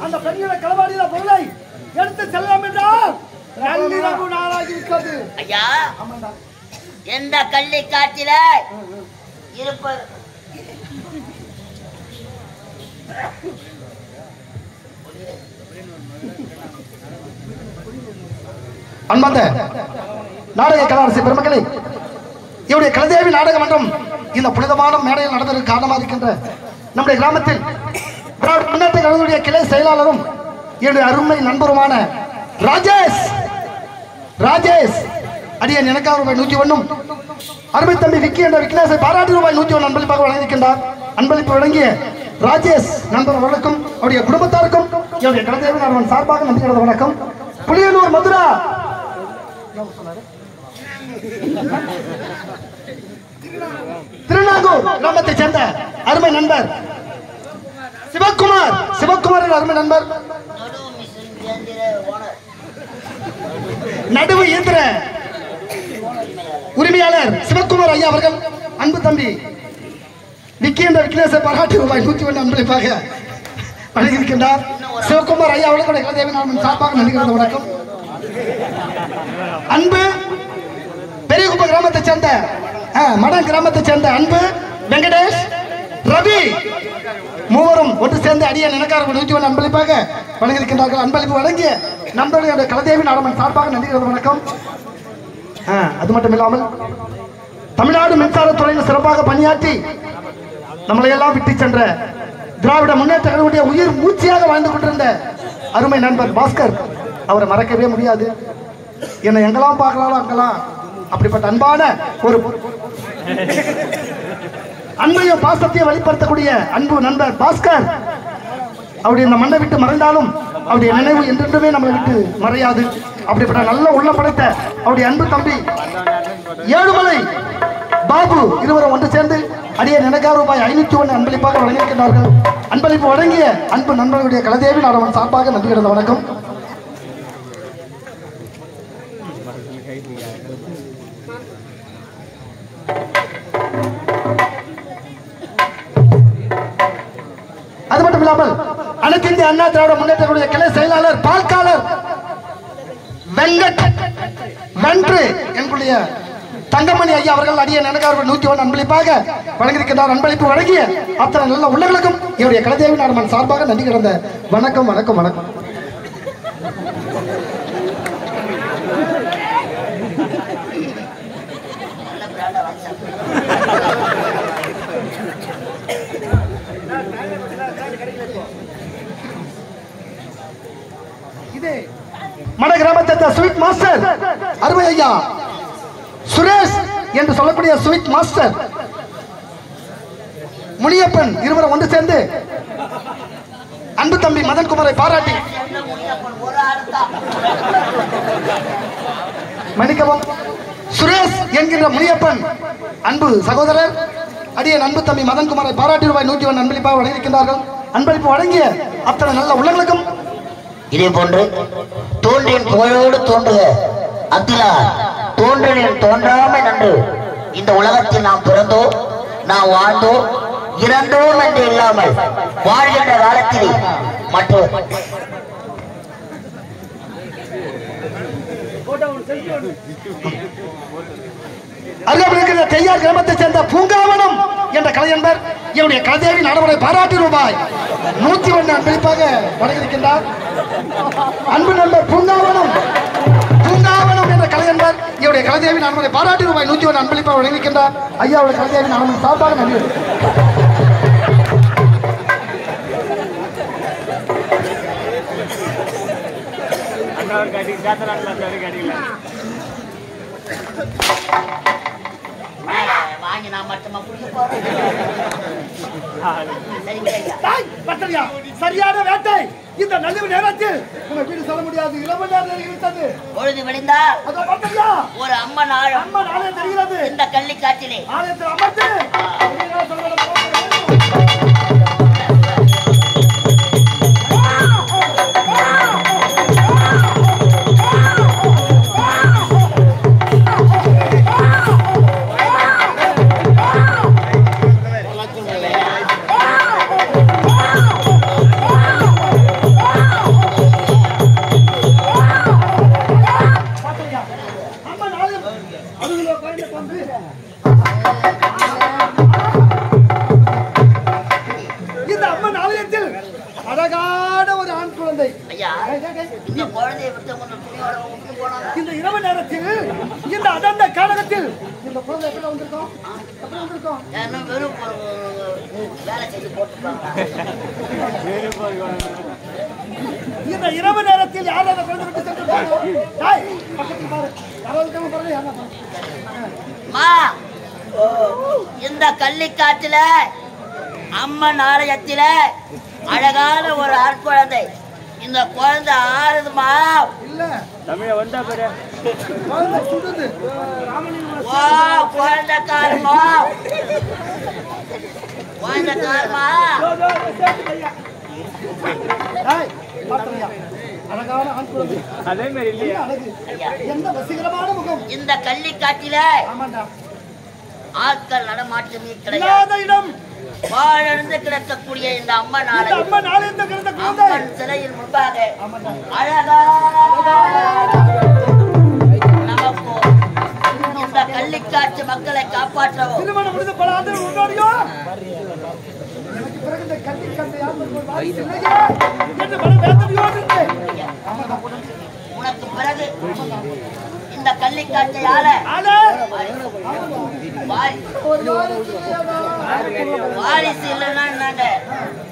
அந்த பெண்களை களவாடிய பொருளை எடுத்து செல்லலாம் என்றால் நள்ளிரவு நாளாகி விட்டது. ஐயா, எந்த கள்ளி காட்டில இருப்பது அன்பார்ந்த நாடக கலாரசி பெருமக்களே, இவருடைய கலதேவி நாடக மன்றம் இந்த புனிதமான மேடையில் நடந்ததற்கு காரணமாக இருக்கின்ற நம்முடைய கிராமத்தில் முன்னேற்ற கழகத்துடைய கிளை செயலாளரும் என்னுடைய அருமை நண்பருமான ராஜேஷ் அடியன் எனக்காக ரூபாய் 101 அருமை தம்பி விக்கி என்ற விக்னேஷை பாராட்டி ரூபாய் 101 அன்பளிப்பாக வழங்கியிருக்கின்றார். அன்பளிப்பு வழங்கிய ராஜேஷ் நண்பர் அவர்களுக்கும் அவருடைய குடும்பத்தாருக்கும் என்னுடைய கலதேவி நாடகம் சார்பாக நன்றி கலந்த வணக்கம். புளியனூர் மதுரா திருநாகூர் கிராமத்தை சேர்ந்த அருமை நண்பர் சிவக்குமார் அருமை நண்பர், நடுவு இயந்திர உரிமையாளர் சிவக்குமார் ஐயா அவர்கள் அன்பு தம்பி விக்கி என்ற விக்னேஷை பாராட்டி ரூபாய் 101 அன்பளிப்பாக வழங்கியிருக்கின்றார். சிவக்குமார் ஐயா அவர்களுடைய கலதேவி நாடகம் சார்பாக நன்றி கலந்த வணக்கம். அன்பு பெரியகுப்ப கிராமத்தை சேர்ந்த மடன் கிராமத்தை சேர்ந்த அன்பு வெங்கடேஷ் ரவி மூவரும் ஒன்று சேர்ந்து அடியன் எனக்காக 101 அன்பளிப்பாக வழங்கியிருக்கின்றார்கள். அன்பளிப்பு வழங்கிய நண்பர்களுடைய கலதேவி நாடகம் சார்பாக நன்றி கலந்த வணக்கம். அது மட்டும் இல்லாமல் தமிழ்நாடு மின்சாரத்துறையில் சிறப்பாக பணியாற்றி நம்மளையெல்லாம் விட்டு சென்ற திராவிட முன்னேற்ற கழகத்துடைய உயிர் மூச்சியாக வாழ்ந்து கொண்டிருந்த அருமை நண்பர் பாஸ்கர், அவரை மறக்கவே முடியாது. என்னை எங்கெல்லாம் பார்க்கலாம் அங்கெல்லாம் அப்படிப்பட்ட அன்பான ஒரு அன்பையும் பாசத்தையும் வெளிப்படுத்தக்கூடிய அன்பு நண்பர் பாஸ்கர் அவருடைய இந்த மண்ணை விட்டு மறைந்தாலும் அவருடைய நினைவு என்றென்றுமே நம்மளை விட்டு மறையாது. அப்படிப்பட்ட நல்ல உள்ளம் படைத்த அவருடைய அன்பு தம்பி ஏழுமலை பாபு இருவரும் ஒன்று சேர்ந்து அடிய நினைக்காக ரூபாய் 501 அன்பளிப்பாக வழங்கியிருக்கிறார்கள். அன்பளிப்பு வழங்கிய அன்பு நண்பர்களுடைய கலதேவி நாடகம் சார்பாக நன்றி கலந்த வணக்கம். அது மட்டும் இல்லாமல் அனைத்து இந்திய அண்ணா திராவிட முன்னேற்ற கிளை செயலாளர் பால்காலர் வென்று எங்களுடைய தங்கமணி ஐயா அவர்கள் அடிய நினைக்காக 101 அன்பளிப்பாக வழங்கியிருக்கிறார். அன்பளிப்பு வழங்கிய அத்தனை நல்ல உள்ளங்களுக்கும் என்னுடைய கலதேவி நாடகம் சார்பாக நன்றி கிடந்த வணக்கம் வணக்கம் வணக்கம். மட கிராமத்தை ஸ்வீட் மாஸ்டர் அருமை ஐயா சுரேஷ் என்று சொல்லக்கூடிய ஸ்வீட் மாஸ்டர் முனியப்பன் இருவரும் ஒன்று சேர்ந்து அன்பு தம்பி மதன்குமாரை பாராட்டி மன்னிக்கவும் சுரேஷ் என்கின்ற முனியப்பன் அன்பு சகோதரர் அடியன் அன்பு தம்பி மதன்குமாரை பாராட்டி ரூபாய் 101 அன்பளிப்பாக வழங்கியிருக்கின்றார்கள். அன்பளிப்பு வழங்கிய அத்தனை நல்ல உள்ளங்களுக்கும் இதே போன்று தோன்றின் புகழோடு தோன்றுக அத்திலா தோன்றலில் தோன்றாமை நன்று. இந்த உலகத்தில் நாம் பிறந்தோம், நாம் வாழ்ந்தோம், இறந்தோம் என்று இல்லாமல் வாழ்கின்ற காலத்தில் மற்றும் அருகாமையில் தெய்யார் கிராமத்தை சேர்ந்த பூங்காவனம் என்ற கலைஞர் என்னுடைய கலதேவி நாடகத்தை பாராட்டி ரூபாய் 101 அன்பளிப்பாக வழங்கியிருக்கின்றார். அன்பு நண்பர் பூங்காவனம் என்ற கலைஞர் என்னுடைய கலதேவி நாடகத்தை பாராட்டி ரூபாய் 101 அன்பளிப்பாக வழங்கியிருக்கின்றார். ஐயாவுடைய கலதேவி நாடகம் சார்பாக நன்றி. வாங்கி நான் மட்டுமா குடிக்க போறேன். பட்டறியா சரியான வேட்டை. இந்த நலிவு நேரத்தில் உங்க வீடு சொல்ல முடியாது. இரவு நேரம் இருக்கிறது. பொழுது விடிந்தா அதோ பட்டறியா ஒரு அம்மன் ஆழம் அம்மன் ஆலயம் தெரிகிறது. இந்த கள்ளிக்காட்டிலே ஆலயத்தில் அமர்ந்து இந்த அம்மன் ஆலயத்தில் அழகான ஒரு ஆண் குழந்தை. ஐயா இந்த குழந்தையை விட்டு கொண்டு போனாங்க. இந்த இரவு நேரத்தில் இந்த அடர்ந்த காலகத்தில் இந்த குழந்தை எப்படி வந்திருக்கோம்? எப்படி வந்திருக்கோம்? ஏன்னா வெறும் வேலை செய்து போட்டுருப்பாங்க. இந்த இரவு நேரத்தில் யாரும் அந்த குழந்தை விட்டு சென்று பாரு. இந்த கள்ளிக்காட்டுல அம்மன் ஆலயத்தில அழகான ஒரு ஆட்குழந்தை. இந்த குழந்தை ஆறுதுமா இல்ல குழந்தை சுடுது. குழந்தைக்காரமா குழந்தைக்காரமா அழகான ஆண் குழந்தை. அதே மாதிரி இல்லையா? எந்த வசீகரமான முகம். இந்த கள்ளிக்காட்டில ஆமாண்டா ஆட்கள் நடமாட்டமே கிடையாது. வாழந்து கிடக்கக்கூடிய இந்த அம்மன் அம்மன் சிலையின் முன்பாக நமக்கு இந்த கள்ளிக்காட்டு மக்களை காப்பாற்றவும் திருமணம் முடிந்து பல ஆண்டுகள் முன்னாடியோ எனக்கு பிறகு இந்த கள்ளிக்காட்டு உனக்கு பிறகு இந்த கள்ளிக்காட்டையால வாரிசு இல்லைன்னா என்னங்க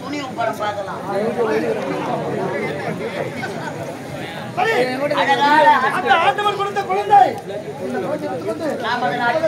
துணிவு படம் பார்க்கலாம். அந்த ஆண்டவர் கொடுத்த குழந்தை நமது நாட்டு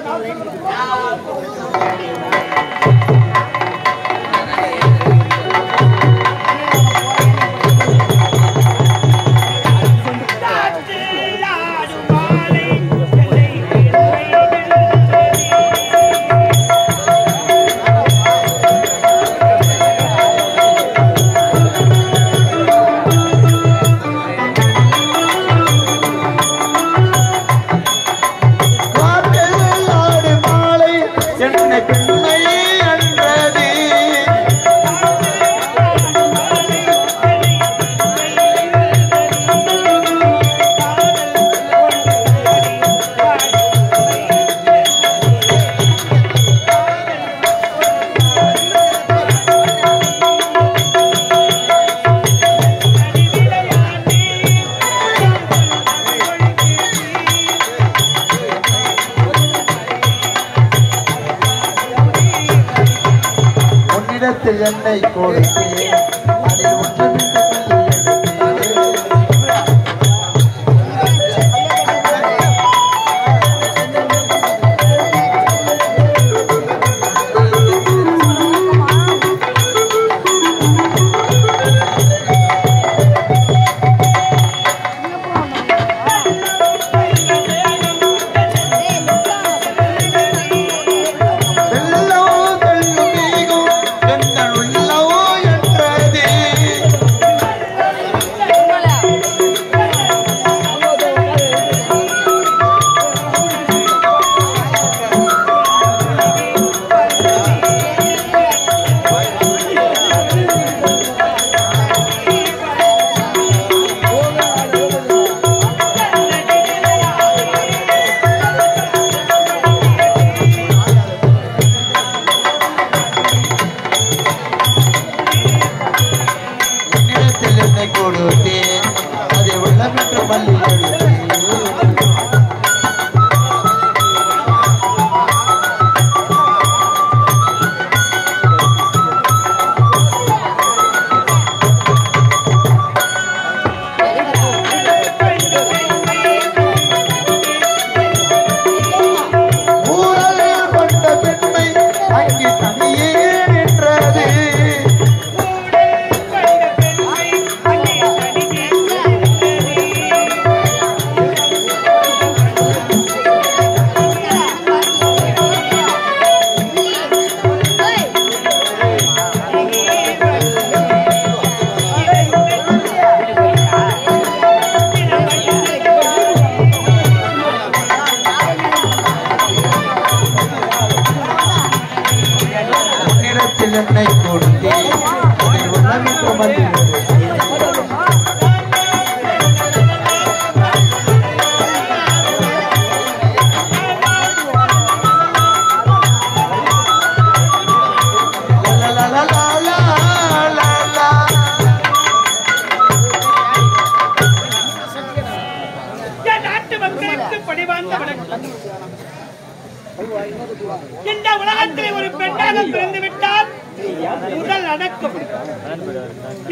என்னை கொடுத்து அதில் ஒன்றுமிட்டு இந்த உலகத்திலே ஒரு பெண்ணாக பிறந்து விட்டால் முதல் அடக்கம்,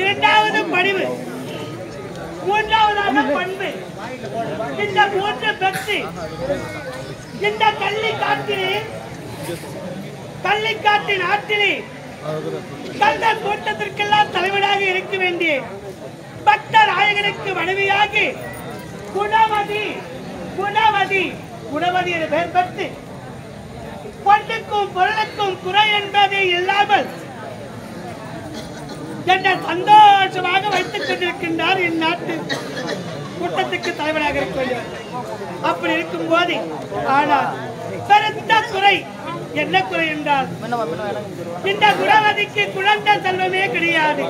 இரண்டாவது பணிவு, மூன்றாவதாக பண்பு. இந்த மூன்று பெற்று இந்த கள்ளிக்காட்டின் ஆற்றிலே கள்ள கூட்டத்திற்கெல்லாம் தலைவனாக இருக்க வேண்டிய பக்த நாயகனுக்கு மனைவியாகி குணவதி என பெயர் பெற்று பொண்ணுக்கும் பொருளுக்கும் குறை என்பதே இல்லாமல் என்னை சந்தோஷமாக வைத்துக் கொண்டிருக்கின்றார் என் நாட்டு கூட்டத்துக்கு தலைவராக இருக்க. அப்படி இருக்கும் போது ஆனால் பெருத்த குறை என்ன குறை என்றால் இந்த குணவதிக்கு குழந்தை செல்வமே கிடையாது.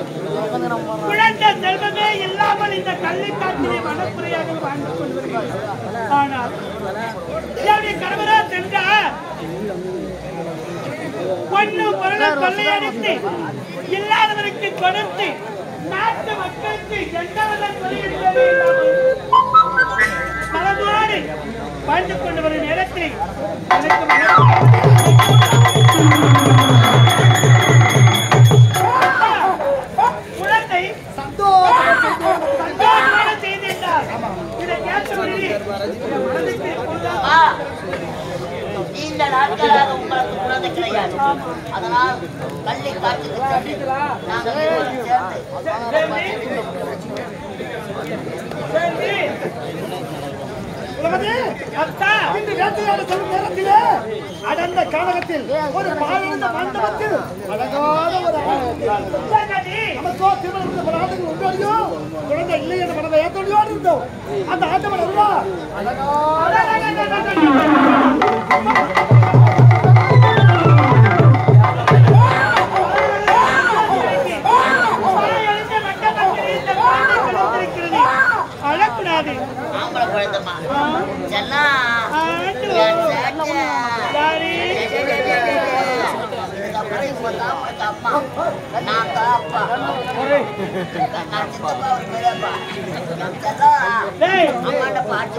குழந்தை செல்வமே இல்லாமல் இந்த கள்ளிக்காட்டிலே மனக்குறையாக வாழ்ந்து கொண்டிருக்கிறார். ஆனால் கணவரா சென்றார் பொண்ணு பொருளும் கொள்ளையடித்து இல்லாதவருக்கு கொடுத்து நாட்டு மக்களுக்கு எந்தவித குறையின்றி நலமோடு வாழ்ந்து கொண்டு வரும் நேரத்தில் குழந்தை சந்தோஷமாக செய்திருந்தார். இதை நீண்ட நாட்களாக உங்களுக்கு குழந்தை கிடையாது. அதனால் கள்ளிக்காட்டுக்கு சென்று நாங்கள் இருவரும் சேர்ந்து அடர்ந்த காலகத்தில் ஒரு பாழடைந்த மண்டபத்தில் அழகான ஒரு நமக்கோ திருமணம் பல ஆண்டுகள் உண்டாடியோ குழந்தை இல்லை என்ற மனதை ஏற்றோடு இருந்தோம். அந்த ஆண்டவன் அல்லவா அழக்கூடாது. ஆம்பளை குழந்தைமா செல்லா அம்மா நான் அப்பா நான் சித்தப்பா ஒரு பெரியப்பா செல்லா அம்மாண்ட பாட்டு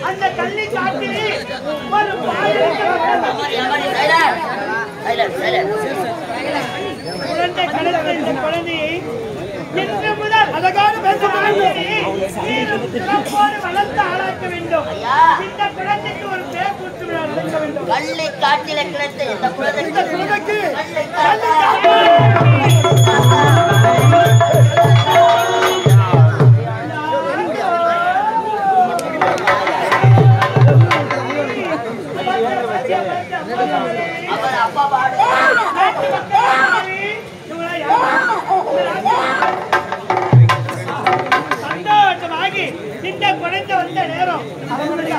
அந்த கள்ளி காட்டிலே ஒரு குழந்தை கடந்த இந்த குழந்தையை இன்று முதல் அழகான வளர்த்து ஆளாக்க வேண்டும். இந்த குழந்தைக்கு ஒரு பேர் கூட்டு விழா வேண்டும். கள்ளி காட்டில கிடைத்த இந்த குழந்தைக்கு சந்தோஷமாகி இந்த குழந்தை வந்த நேரம் அவங்களுடைய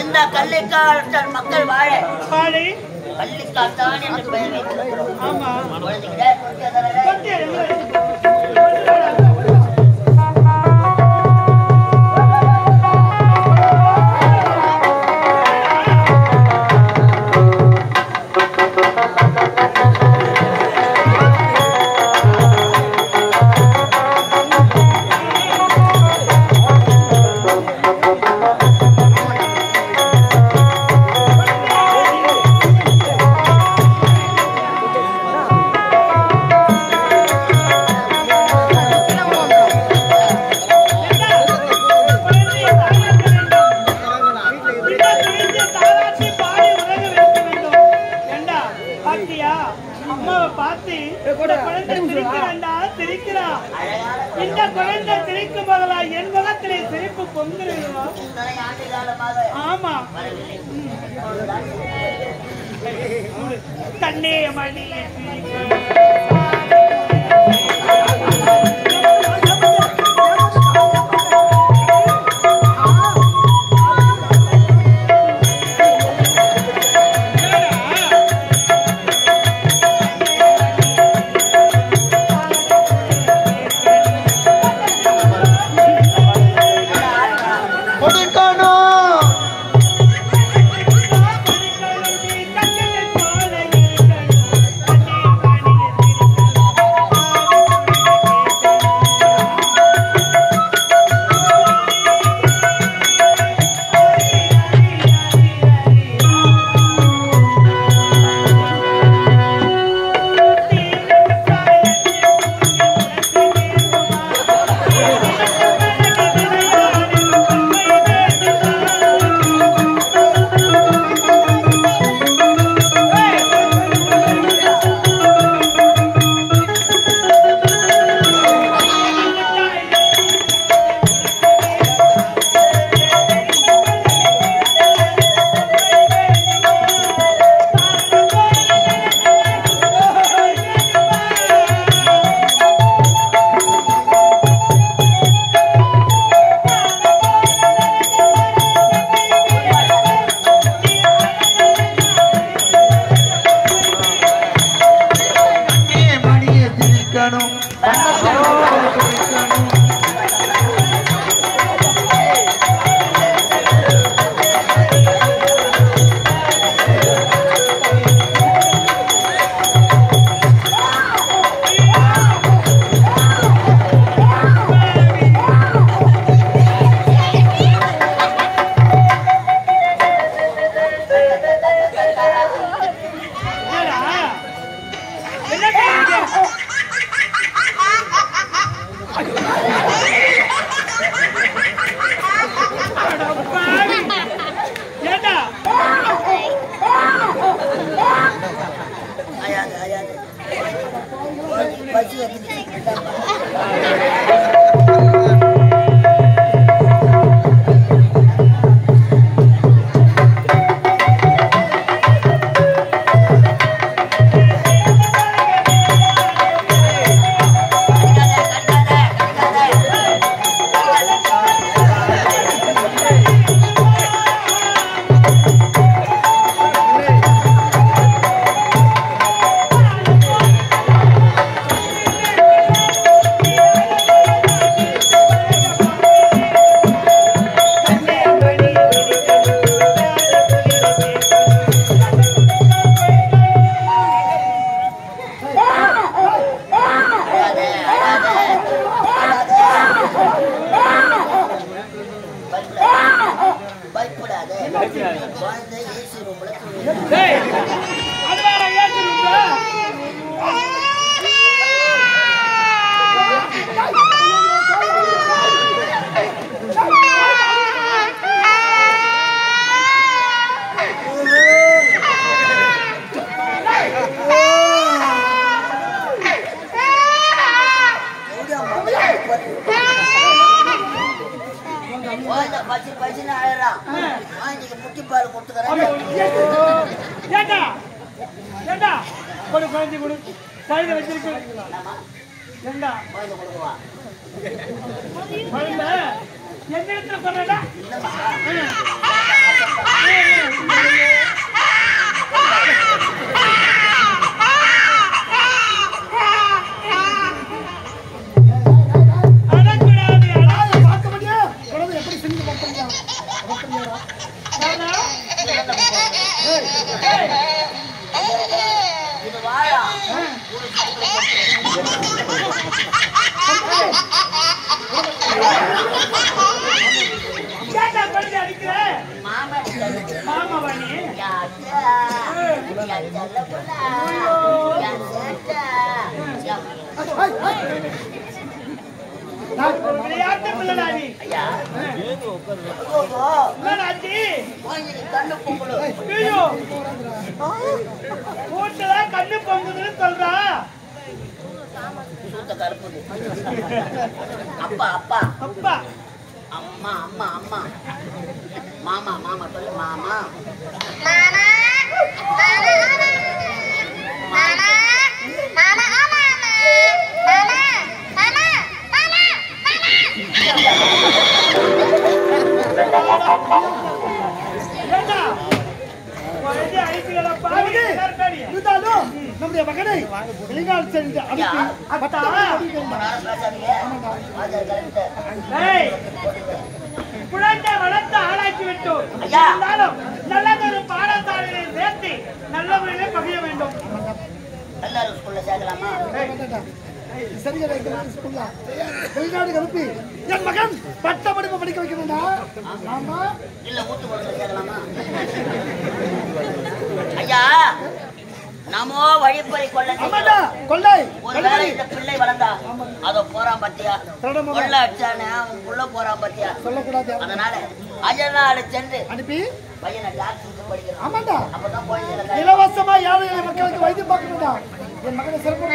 இந்த கள்ளிக்காட்டு மக்கள் வாழ கள்ளிக்காட்டான் என்று பெயர் வைத்திருக்கிறோம். இந்த குழந்தை சிரிக்கும் போதா என் முகத்திலே சிரிப்பு பொங்குறீங்களா? ஆமா கண்ணே மணி பசி வந்து கண்ணு பொங்குதுன்னு சொல்றா. அப்பா அப்பா அப்பா அம்மா அம்மா அம்மா மாமா மாமா சொல்லு மாமா இருந்தாலும் நம்முடைய மகனை வெளிநாடு சென்று குழந்தை வளர்த்து ஆளாக்கி விட்டோம். இருந்தாலும் நல்லதொரு பாடசாலையை சேர்த்து நல்ல முறையிலே பகிர வேண்டும். எல்லாரும் ஸ்கூல்ல சேர்க்கலாமா? வெளிநாடு அனுப்பி என் மகன் பட்ட படிப்பு படிக்க வைக்கணும்னா இல்ல ஊத்து குளத்துல சேர்க்கலாமா? ஐயா நமோ வழிப்பறி கொள்ளை கொள்ளை ஒருவேளை இந்த பிள்ளை வளர்ந்தா அதோ போறான் பத்தியா கொள்ளை அடிச்சானே அவன் உள்ள போறான் பத்தியா சொல்லக்கூடாது. அதனால அயல்நாடு சென்று அனுப்பி பையனை டாக்டருக்கு படிக்கணும். ஆமாண்டா அப்பதான் குழந்தைகளை இலவசமா ஏழை எளிய மக்களுக்கு வைத்தியம் பார்க்கணும்டா. என் மகனை சிறப்பு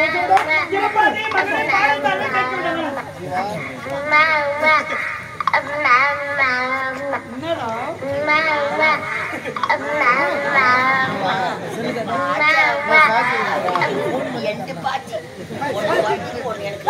எட்டு பாட்டி ஒன்று எனக்கு